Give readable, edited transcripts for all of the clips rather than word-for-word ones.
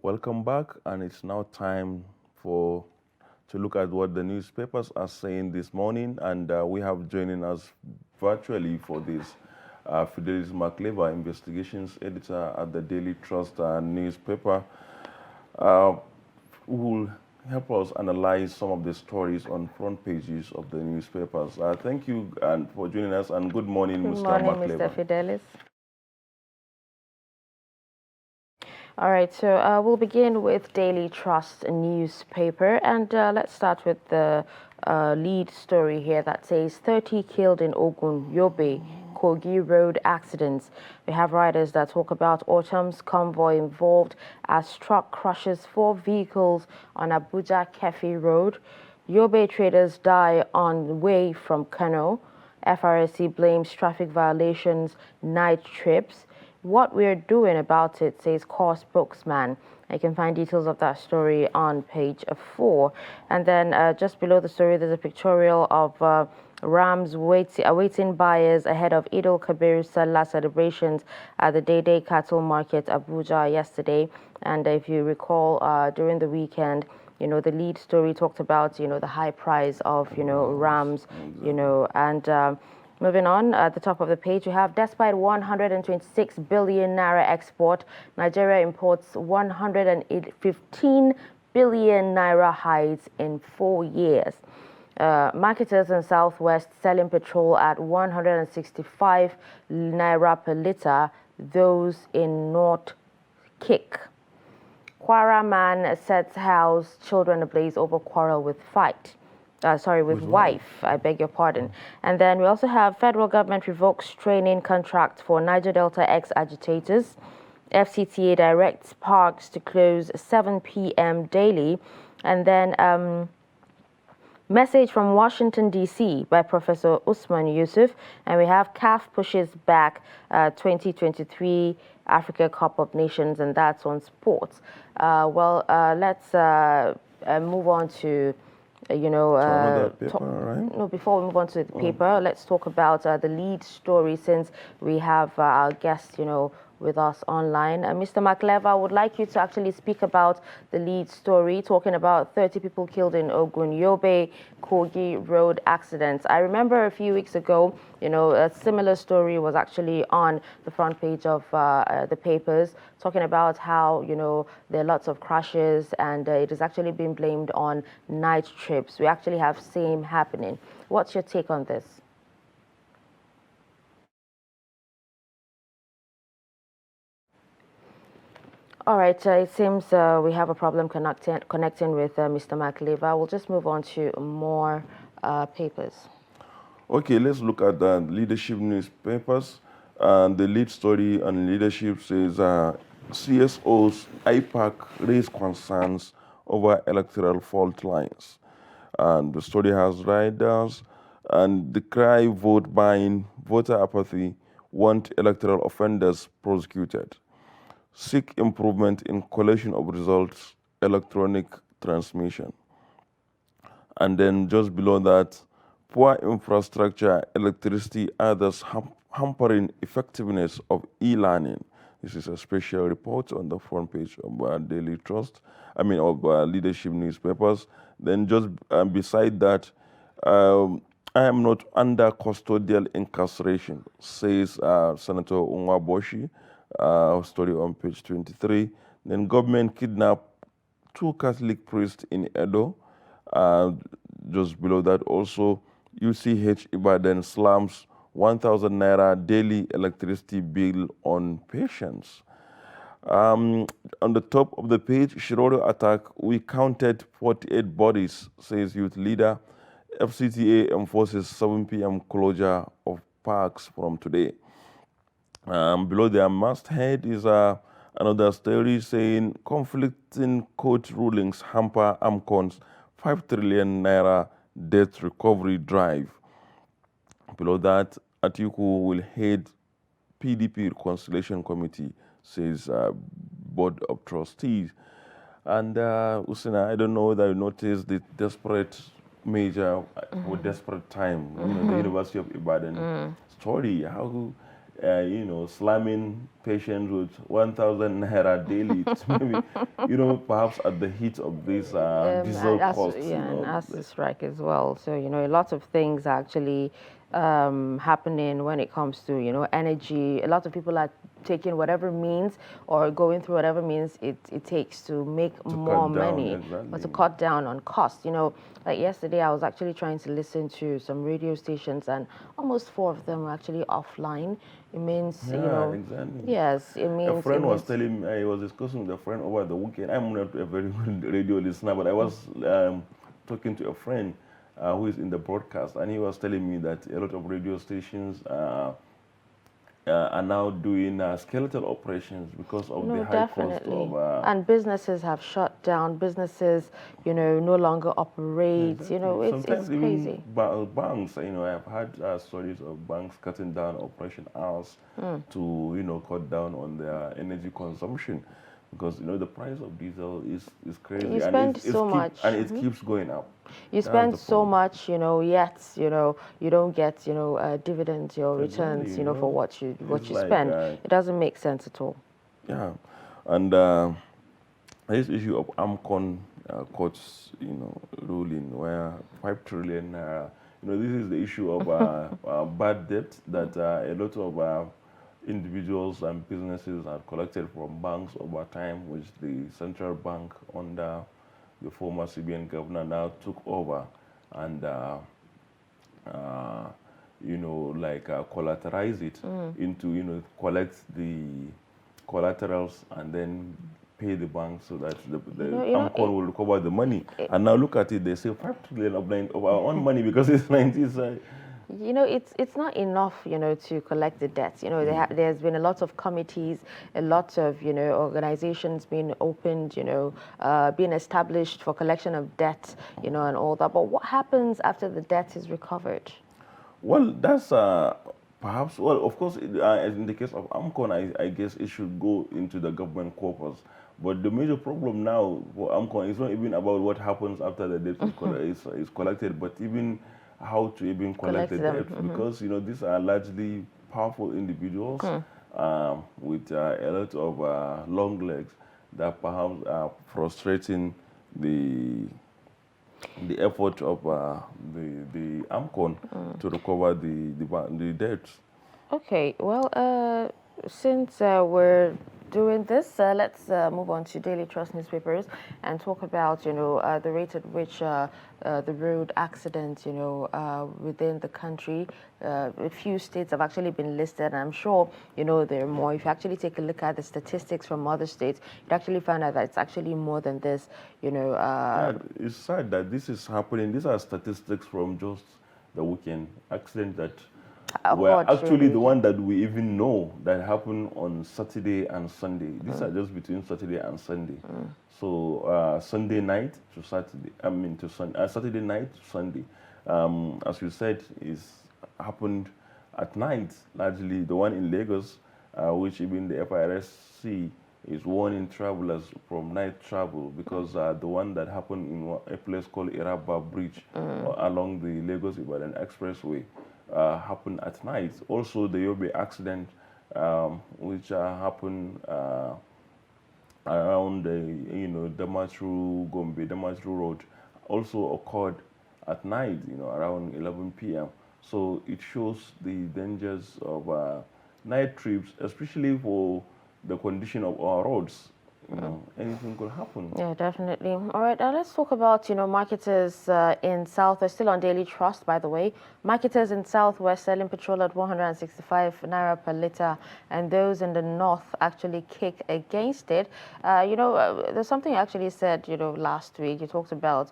Welcome back, and it's now time to look at what the newspapers are saying this morning, and we have joining us virtually for this Fidelis McLever, investigations editor at the Daily Trust newspaper, who will help us analyze some of the stories on front pages of the newspapers. Thank you for joining us, and good morning, Good Mr. morning, McLever. Mr. Fidelis. All right, so we'll begin with Daily Trust newspaper, and let's start with the lead story here that says 30 killed in Ogun, Yobe, Kogi road accidents. We have riders that talk about autumn's convoy involved as truck crushes 4 vehicles on Abuja Kefi Road. Yobe traders die on way from Kano. FRSC blames traffic violations, night trips. What we're doing about it, says core spokesman. You can find details of that story on page 4. And then just below the story, there's a pictorial of rams awaiting buyers ahead of Eid al-Kabir Salah celebrations at the Day Cattle Market, Abuja, yesterday. And if you recall, during the weekend, the lead story talked about, the high price of, rams, and moving on, at the top of the page, we have, despite 126 billion naira export, Nigeria imports 115 billion naira hides in 4 years. Marketers in Southwest selling petrol at 165 naira per litre, those in North kick. Kwara man sets house children ablaze over quarrel with wife, I beg your pardon. And then we also have federal government revokes training contract for Niger Delta ex-agitators. FCTA directs parks to close 7 p.m. daily. And then message from Washington, D.C. by Professor Usman Yusuf. And we have CAF pushes back 2023 Africa Cup of Nations, and that's on sports. Let's move on to right? Before we move on to the paper, let's talk about the lead story, since we have our guest, with us online. Mr. McLever, I would like you to actually speak about the lead story, talking about 30 people killed in Ogun, Yobe, Kogi road accidents. I remember a few weeks ago, a similar story was actually on the front page of the papers, talking about how, there are lots of crashes, and it has actually been blamed on night trips. We actually have same happening. What's your take on this? All right, it seems we have a problem connecting with Mr. McLever. We'll just move on to more papers. Okay, let's look at the leadership newspapers. And the lead story on leadership says CSOs IPAC raise concerns over electoral fault lines. And the story has riders and the cry vote buying, voter apathy, want electoral offenders prosecuted. Seek improvement in collation of results, electronic transmission. And then just below that, poor infrastructure, electricity, others hampering effectiveness of e-learning. This is a special report on the front page of Daily Trust, of leadership newspapers. Then just beside that, I am not under custodial incarceration, says Senator Unwaboshi, story on page 23. Then government kidnapped 2 Catholic priests in Edo. Just below that also, UCH Ibadan slams 1,000 naira daily electricity bill on patients. On the top of the page, Shiroro attack, we counted 48 bodies, says youth leader. FCTA enforces 7 p.m. closure of parks from today. Below their masthead is another story saying conflicting court rulings hamper AMCON's 5 trillion naira debt recovery drive. Below that, Atiku will head PDP reconciliation committee, says board of trustees. And Usina, I don't know whether you noticed the desperate measure for desperate time, the University of Ibadan story, how you know, slamming patients with 1,000 naira daily. To maybe, you know, perhaps at the heat of this diesel costs, you And know. as the strike as well. So, you know, a lot of things are actually happening when it comes to, you know, energy. A lot of people are taking whatever means or going through whatever means it takes to make To more cut down, money or to exactly. cut down on cost. You know, like yesterday I was actually trying to listen to some radio stations and almost four of them were actually offline. It means, you Yeah, know, exactly. yes, A it friend was means telling me, I was discussing with a friend over the weekend. I'm not a very good radio listener, but I was talking to a friend who is in the broadcast, and he was telling me that a lot of radio stations are now doing skeletal operations because of the no, high cost of. definitely. And businesses have shut down. Businesses, you know, no longer operate. You Exactly. know, it's Sometimes even crazy. banks, you know, I've had stories of banks cutting down operation hours to, you know, cut down on their energy consumption because, you know, the price of diesel is You crazy and spend so much. it keeps going up. You That's spend the so problem. much, you know, yet, you know, you don't get, you know, dividends or Exactly, returns, you you know, for know, what it's you like, spend. It doesn't make sense at all. yeah. And this issue of AMCON courts, you know, ruling where 5 trillion, you know, this is the issue of bad debt that a lot of individuals and businesses have collected from banks over time, which the central bank under the former CBN governor now took over and, uh, you know, like collateralize it into, you know, collect the collaterals and then pay the bank so that the You know, AMCON will recover the money. And now look at it, they say 5 trillion of our own money because it's 90s. you know, it's not enough, you know, to collect the debts. You know, there's been a lot of committees, a lot of, you know, organizations being opened, you know, being established for collection of debt, you know, and all that. But what happens after the debt is recovered? Well, that's perhaps, well, of course, in the case of AMCON, I guess it should go into the government corpus. But the major problem now for AMCON is not even about what happens after the debt is collected, but even how to even collect Collect the them. debt. Because, you know, these are largely powerful individuals with a lot of long legs that perhaps are frustrating the the effort of the AMCON to recover the debts. Okay, well, since we're doing this, let's move on to Daily Trust newspapers and talk about, you know, the rate at which the road accidents, you know, within the country. A few states have actually been listed, and I'm sure, you know, there are more. If you actually take a look at the statistics from other states, you'd actually find out that it's actually more than this, you know. Yeah, it's sad that this is happening. These are statistics from just the weekend accident that were Occurred during the actually the weekend. one that we even know that happened on Saturday and Sunday. These are just between Saturday and Sunday. So Sunday night to Saturday, I mean to Saturday night to Sunday. As you said, is happened at night. Largely the one in Lagos, which even the FIRSC is warning travelers from night travel because the one that happened in a place called Iraba Bridge along the Lagos-Ibadan Expressway happened at night. Also, the Yobe accident, which happened around the, you know, Damatru, Gombe, Damatru Road, also occurred at night, you know, around 11 p.m. So it shows the dangers of night trips, especially for the condition of our roads. You know, anything could happen. Yeah, definitely. All right, let's talk about, you know, marketers in South. We're still on Daily Trust, by the way. Marketers in South were selling petrol at 165 naira per liter, and those in the North actually kick against it. You know, there's something you actually said, you know, last week. You talked about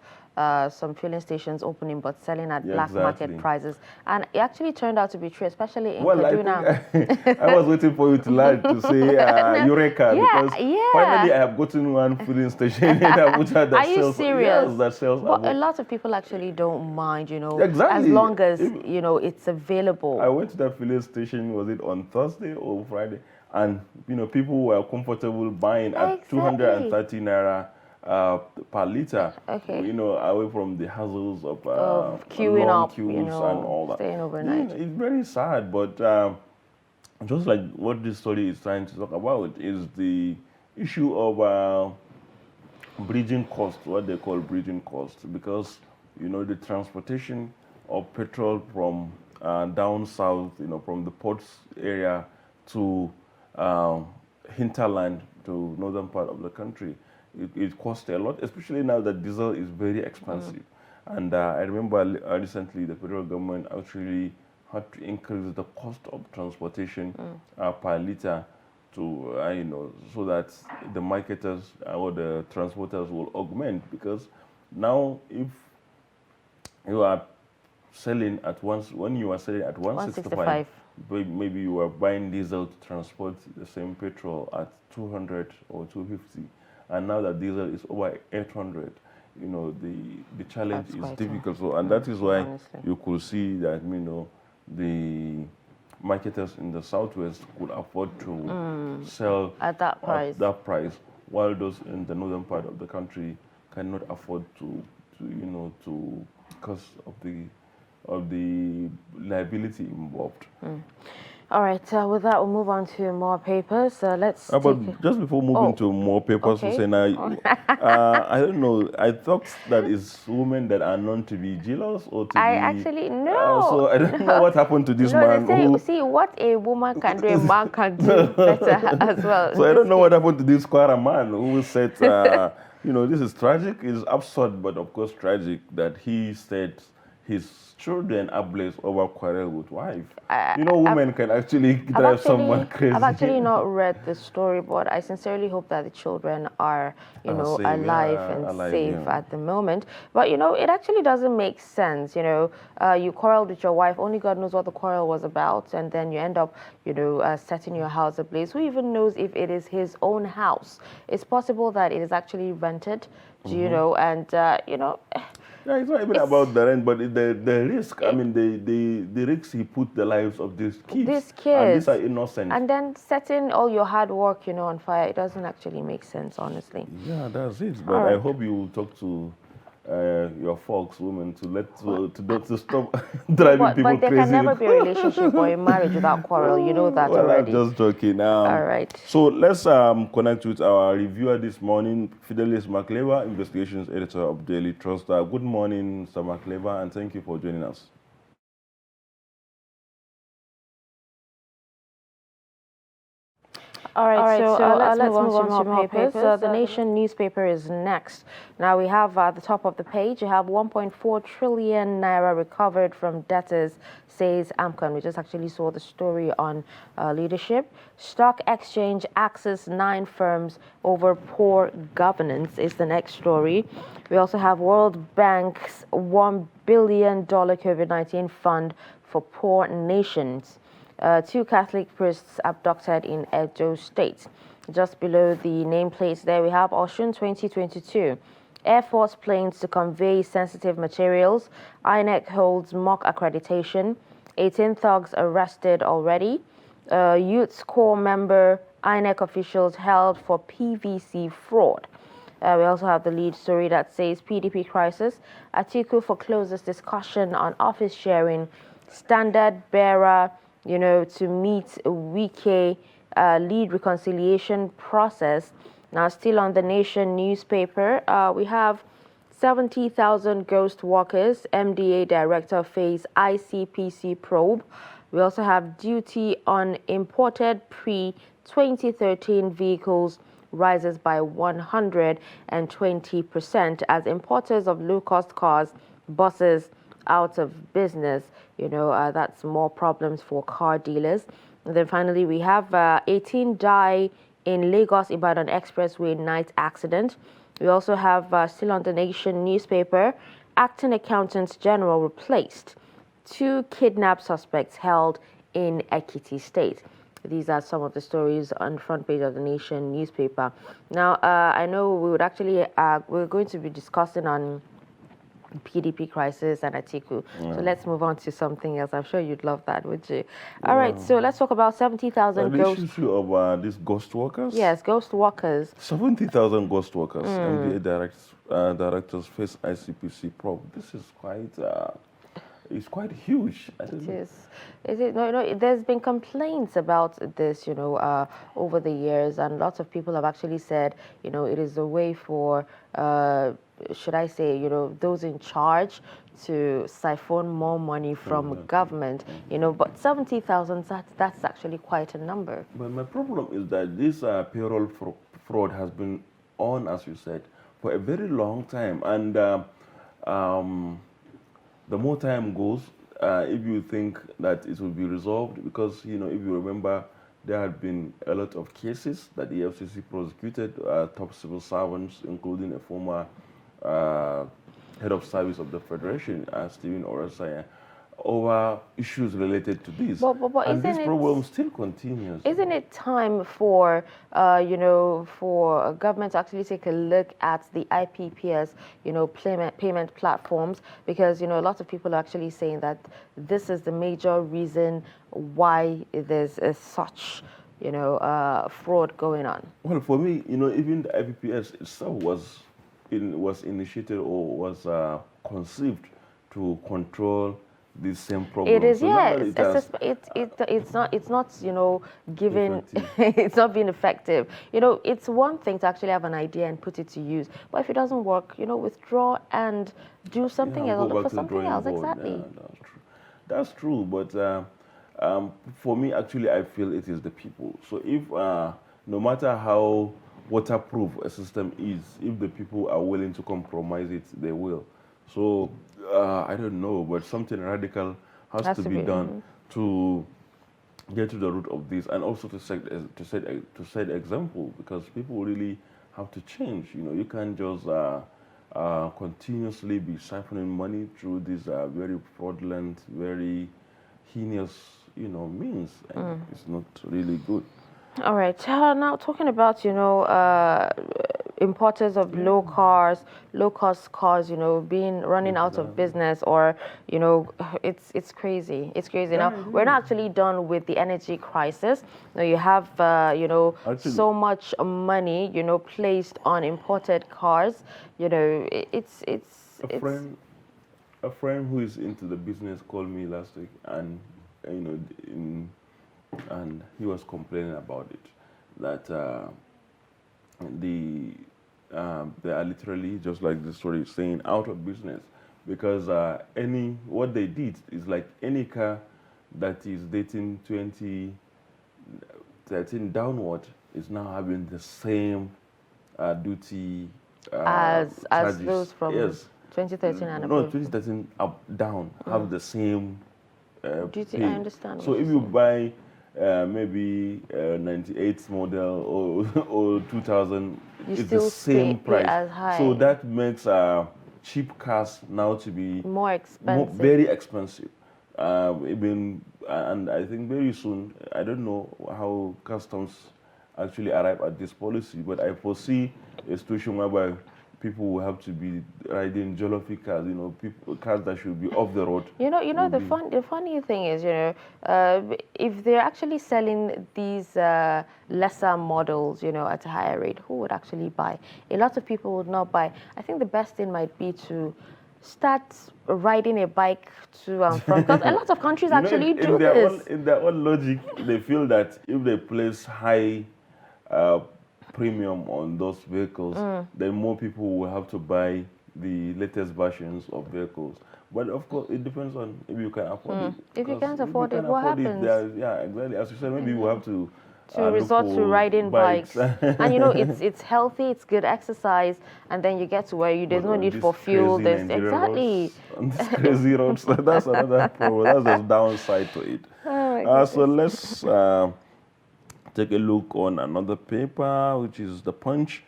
some filling stations opening but selling at Yeah, black market exactly. prices, and it actually turned out to be true, especially in Well, I Kaduna. think I was waiting for you to learn to say No, Eureka because yeah, yeah. finally I have gotten one filling station in Abuja that Are you sells, serious? yes, that sells But a about. lot of people actually don't mind, you know, as Exactly. long as, you know, it's available. I went to that filling station, was it on Thursday or Friday? And, you know, people were comfortable buying at Exactly. 230 naira per liter, Okay. you know, away from the hassles of Of queuing long up, you queues and know, all that. staying You know, overnight. it's very sad, but just like what this story is trying to talk about is the issue of bridging cost, what they call bridging cost, because the transportation of petrol from down south, from the ports area to um, hinterland to northern part of the country, it costs a lot, especially now that diesel is very expensive. And I remember recently the federal government actually had to increase the cost of transportation per liter to so that the marketers or the transporters will augment, because now if you are selling at once when you are selling at 165, 165. maybe you are buying diesel to transport the same petrol at 200 or 250, and now that diesel is over 800, the challenge That's is quite difficult. So, and that is why honestly. you could see that the marketers in the southwest could afford to sell At that price. at that price, while those in the northern part of the country cannot afford to because of the liability involved. All right, with that, we'll move on to more papers. Let's But take. just before moving Oh, to more papers, okay. Hussein, I don't know. I thought that it's women that are known to be jealous or to I be. actually no, So I don't know what happened to this no. They man say, who. see, what a woman can do, a man can do better as well. So In I this don't know what case, happened to this Quara man who said, this is tragic. It's absurd, but of course tragic that he said his children are blessed over quarrel with wife. Women can actually drive someone crazy. I've actually not read the story, but I sincerely hope that the children are, Safe, alive yeah, and alive, safe yeah. at the moment. But it actually doesn't make sense. You quarreled with your wife. Only God knows what the quarrel was about, and then you end up, setting your house ablaze. Who even knows if it is his own house? It's possible that it is actually rented. And Yeah, it's not even about the rent, but the risk. I mean, the risks he put the lives of these these kids, and these kids, are innocent. and then setting all your hard work, on fire. It doesn't actually make sense, honestly. Yeah, that's it. All But I right. hope you will talk to your folks, women, to stop driving But people there can crazy. never be a relationship or a marriage without quarrel. You know that Well, I'm already. just joking. All right. So let's connect with our reviewer this morning, Fidelis Makleva, investigations editor of Daily Trust. Good morning, Mr. Makleva, and thank you for joining us. All right, so let's move on to more papers. papers. The Nation newspaper is next. Now we have at the top of the page, you have 1.4 trillion naira recovered from debtors, says AMCON. We just actually saw the story on leadership. Stock exchange axes 9 firms over poor governance is the next story. We also have World Bank's $1 billion COVID-19 fund for poor nations. 2 Catholic priests abducted in Edo State. Just below the nameplates there, we have Oshun 2022. Air Force planes to convey sensitive materials. INEC holds mock accreditation. 18 thugs arrested already. Youth's Corps member, INEC officials held for PVC fraud. We also have the lead story that says PDP crisis. Atiku forecloses discussion on office sharing. Standard bearer to meet Wike lead reconciliation process. Now, still on the Nation newspaper, we have 70,000 ghost workers. MDA director face ICPC probe. We also have duty on imported pre-2013 vehicles rises by 120% as importers of low-cost cars, buses, out of business. That's more problems for car dealers. And then finally, we have 18 die in Lagos Ibadan Expressway night accident. We also have still on the Nation newspaper, acting accountant general replaced. 2 kidnapped suspects held in Ekiti State. These are some of the stories on the front page of the Nation newspaper. Now, I know we're going to be discussing on PDP crisis and Atiku. So let's move on to something else. I'm sure you'd love that, would you? All right, so let's talk about 70,000 ghost... The issue of these ghost workers? Yes, ghost workers. 70,000 ghost workers. MDA directors face ICPC probe. This is quite It's quite huge. I don't It know. is. Is it? No, no. There's been complaints about this, over the years, and lots of people have actually said, it is a way for, should I say, those in charge to siphon more money from government, But 70,000, that's actually quite a number. But my problem is that this payroll fraud has been on, as you said, for a very long time, and um, the more time goes, if you think that it will be resolved, because if you remember, there had been a lot of cases that the FCC prosecuted top civil servants, including a former uh, head of service of the Federation, Stephen Orasaya, over issues related to this. But And this isn't it? problem still continues. Isn't it time for, for government to actually take a look at the IPPS, payment platforms? Because, a lot of people are actually saying that this is the major reason why there's such, fraud going on. Well, for me, even the IPPS itself was initiated or was conceived to control this same It problem. is, So now that yes. it has It's not, given, effective. it's not being effective. It's one thing to actually have an idea and put it to use. But if it doesn't work, withdraw and do something Yeah, else, go or look back for to the something drawing else. board. Exactly. Yeah, that's true. That's true. But for me, actually, I feel it is the people. So if no matter how waterproof a system is, if the people are willing to compromise it, they will. So I don't know, but something radical has Has to to be be. done to get to the root of this, and also to set example, because people really have to change. You can't just continuously be siphoning money through these very fraudulent, very heinous, means, and it's not really good. All right. Now talking about importers of low cost cars, being running out of business, or it's crazy. It's crazy. Yeah, Now it we're is. not actually done with the energy crisis. Now you have Actually, so much money placed on imported cars. a It's friend, a friend who is into the business called me last week, and you know, in, and he was complaining about it, that the they are literally, just like the story is saying, out of business, because any what they did is like any car that is dating 2013 downward is now having the same duty as charges. those from Yes, 2013 and no, above. 2013 up down have the same Duty. I pay. understand So what if you're you saying. buy maybe 98 model or 2000, You it's the still same pay price. as So high. that makes cheap cars now to be More expensive. very expensive. Even and I think very soon, I don't know how customs actually arrive at this policy, but I foresee a situation whereby people will have to be riding jollofi cars, cars that should be off the road. Will be The funny thing is, if they're actually selling these lesser models, at a higher rate, who would actually buy? A lot of people would not buy. I think the best thing might be to start riding a bike to and from, because a lot of countries actually do this. in their own logic, they feel that if they place high uh, premium on those vehicles, then more people will have to buy the latest versions of vehicles. But of course, it depends on if you can afford it. If you Because can't if you afford it, can what afford it, happens? yeah, exactly. As you said, maybe you will have to look Resort to for riding bikes. bikes, and it's healthy, it's good exercise, and then you get to where there's But no on need these for fuel. crazy There's Nigerian exactly. roads, on these crazy roads, that's another problem. That's the downside to it. Oh my So goodness. let's take a look on another paper, which is the Punch.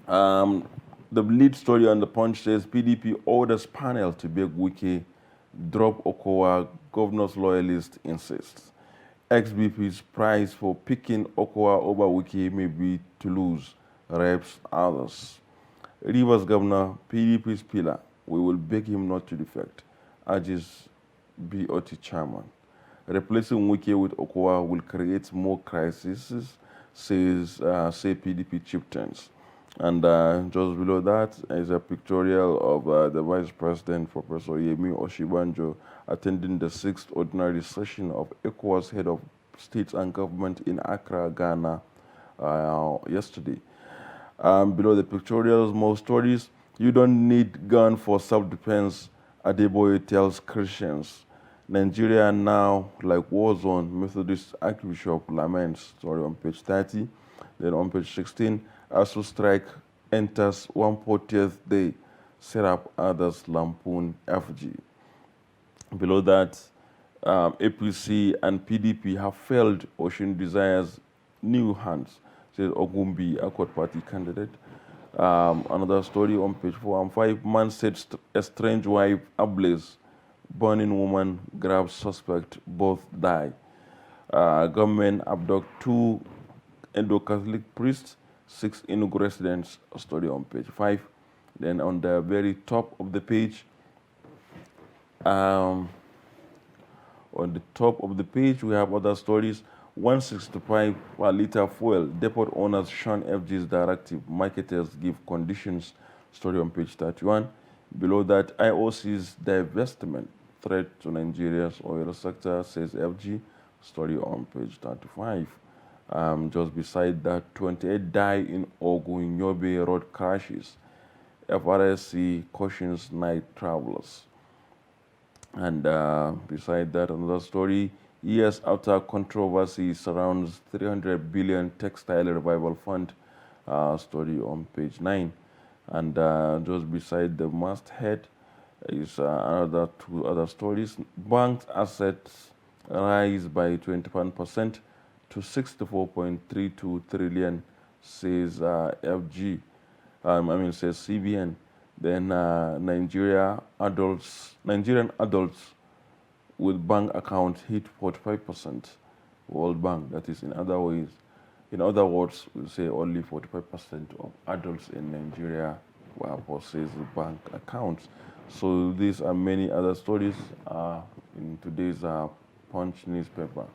Um, the lead story on the Punch says PDP orders panel to beg Wike drop Okowa, governor's loyalist insists. XBP's price for picking Okowa over Wike may be to lose, reps others. Rivers Governor, PDP's pillar, we will beg him not to defect, urges BOT chairman. Replacing Wike with Okowa will create more crises, say PDP chieftains. And just below that is a pictorial of the Vice President, Professor Yemi Oshibanjo, attending the sixth ordinary session of ECOWAS Head of States and Government in Accra, Ghana, yesterday. Below the pictorials, more stories. You don't need gun for self-defense, Adeboye tells Christians. Nigeria now like war zone, Methodist Archbishop laments, story on page 30. Then on page 16, ASU strike enters 140th day, set up others lampoon FG. Below that, APC and PDP have failed Ocean Desires new hands, says Ogumbi, Accord Party candidate. Another story on page 4 and 5, man set a strange wife ablaze, burning woman grabs suspect, both die. Government abduct 2 Indo-Catholic priests, 6 Enugu residents, a story on page 5. Then on the very top of the page, on the top of the page, we have other stories. 165 per liter fuel. Depot owners shun FG's directive. Marketers give conditions. Story on page 31. Below that, IOC's divestment threat to Nigeria's oil sector, says FG. Story on page 35. Just beside that, 28 die in Ogun-Yobe road crashes. FRSC cautions night travelers. And beside that, another story, years after controversy surrounds 300 billion textile revival fund, story on page 9. And just beside the masthead is another 2 other stories. Bank assets rise by 21% to 64.32 trillion, says FG. Says CBN. Then Nigerian adults with bank account hit 45%. World Bank, that is in other words, we say only 45% of adults in Nigeria possess bank accounts. So these are many other stories in today's Punch newspaper.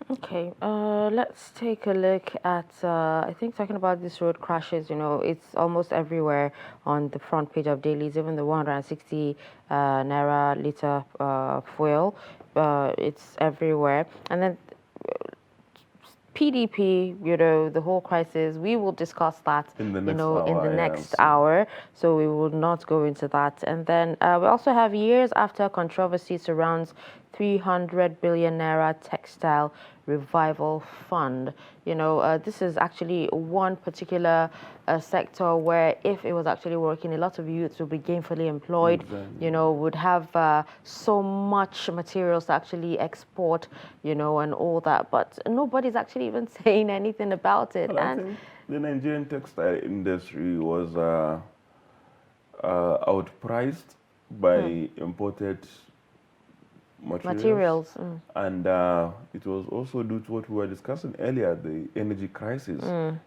Okay, let's take a look at, I think talking about these road crashes, it's almost everywhere on the front page of dailies, even the 160 naira liter fuel, it's everywhere. And then PDP, the whole crisis, we will discuss that, in the next hour. In the next hour. So we will not go into that. And then we also have years after controversy surrounds 300 billion naira textile revival fund. This is actually one particular sector where if it was actually working, a lot of youths would be gainfully employed, Exactly. would have so much materials to actually export, and all that. But nobody's actually even saying anything about it. Well, I think the Nigerian textile industry was outpriced by imported materials. And it was also due to what we were discussing earlier, the energy crisis,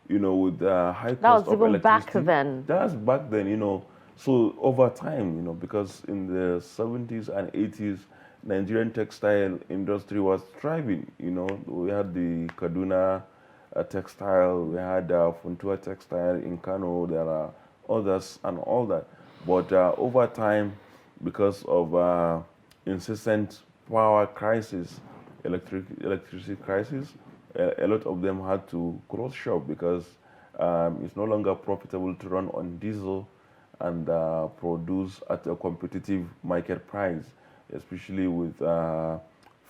with the high cost of electricity. That was even back then. That's back then, So over time, because in the 70s and 80s, Nigerian textile industry was thriving. We had the Kaduna textile, we had Funtua textile in Kano, there are others and all that. But over time, because of incessant power crisis, electricity crisis, a lot of them had to close shop because it's no longer profitable to run on diesel and produce at a competitive market price, especially with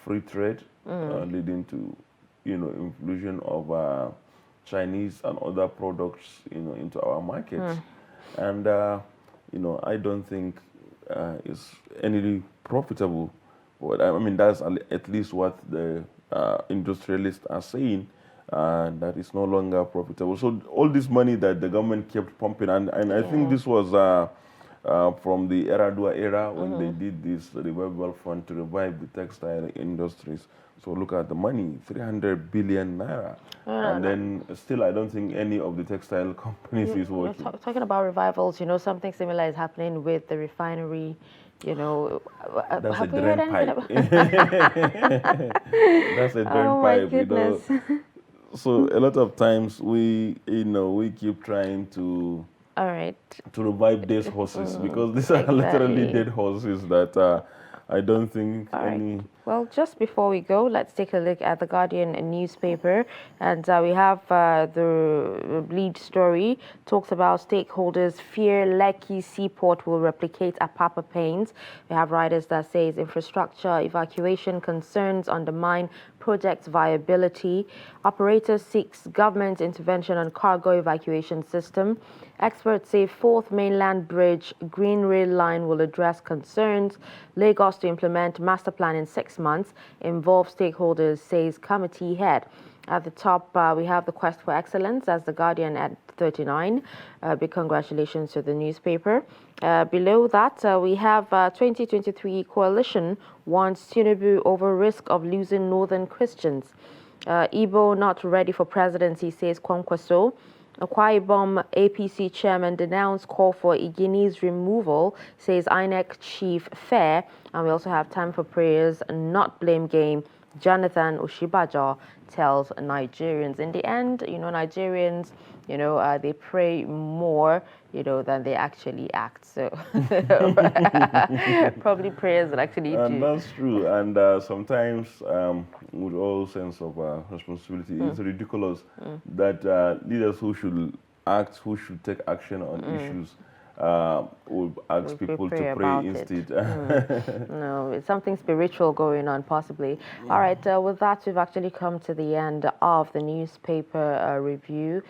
free trade leading to inclusion of Chinese and other products into our markets. And I don't think it's any profitable. But that's at least what the industrialists are saying, that it's no longer profitable. So all this money that the government kept pumping, and I think this was from the Eradua era when they did this revival fund to revive the textile industries. So look at the money, 300 billion naira. And then still, I don't think any of the textile companies is working. Talking about revivals, something similar is happening with the refinery. That's a have we drain heard anything pipe. about That's a drain Oh my pipe. goodness. So a lot of times we keep trying to All right. revive these horses because these are literally Exactly. dead horses that I don't think All right. any. Well, just before we go, let's take a look at the Guardian newspaper. And we have the lead story talks about stakeholders fear Lekki seaport will replicate Apapa pains. We have writers that says infrastructure evacuation concerns undermine project viability. Operator seeks government intervention on cargo evacuation system. Experts say fourth mainland bridge green rail line will address concerns. Lagos to implement master plan in 6 months. Involve stakeholders, says committee head. At the top, we have the quest for excellence as the Guardian at 39. Big congratulations to the newspaper. Below that, we have 2023 coalition warns Tinubu over risk of losing northern Christians. Igbo not ready for presidency, says Kwankwaso. Akwa Ibom APC chairman denounced call for Igini's removal, says INEC chief Fair. And we also have time for prayers, not blame game. Jonathan Oshibajo tells Nigerians. In the end, Nigerians, they pray more, than they actually act. So probably prayers will actually And do. that's true. And sometimes, with all sense of responsibility, it's ridiculous that leaders who should act, who should take action on issues, will ask We people to pray pray about it. instead. No, it's something spiritual going on, possibly. All right, with that, we've actually come to the end of the newspaper review.